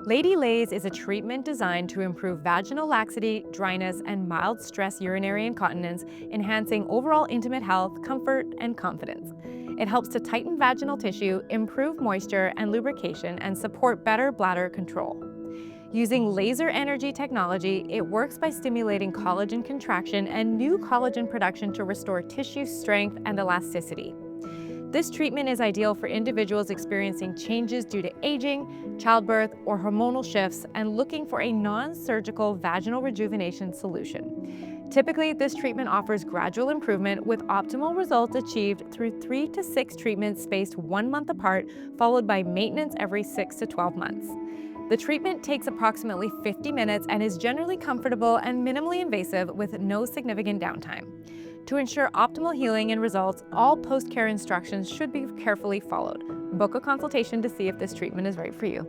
LadyLase is a treatment designed to improve vaginal laxity, dryness, and mild stress urinary incontinence, enhancing overall intimate health, comfort, and confidence. It helps to tighten vaginal tissue, improve moisture and lubrication, and support better bladder control. Using laser energy technology, it works by stimulating collagen contraction and new collagen production to restore tissue strength and elasticity. This treatment is ideal for individuals experiencing changes due to aging, childbirth, or hormonal shifts and looking for a non-surgical vaginal rejuvenation solution. Typically, this treatment offers gradual improvement with optimal results achieved through 3 to 6 treatments spaced 1 month apart, followed by maintenance every 6 to 12 months. The treatment takes approximately 50 minutes and is generally comfortable and minimally invasive with no significant downtime. To ensure optimal healing and results, all post-care instructions should be carefully followed. Book a consultation to see if this treatment is right for you.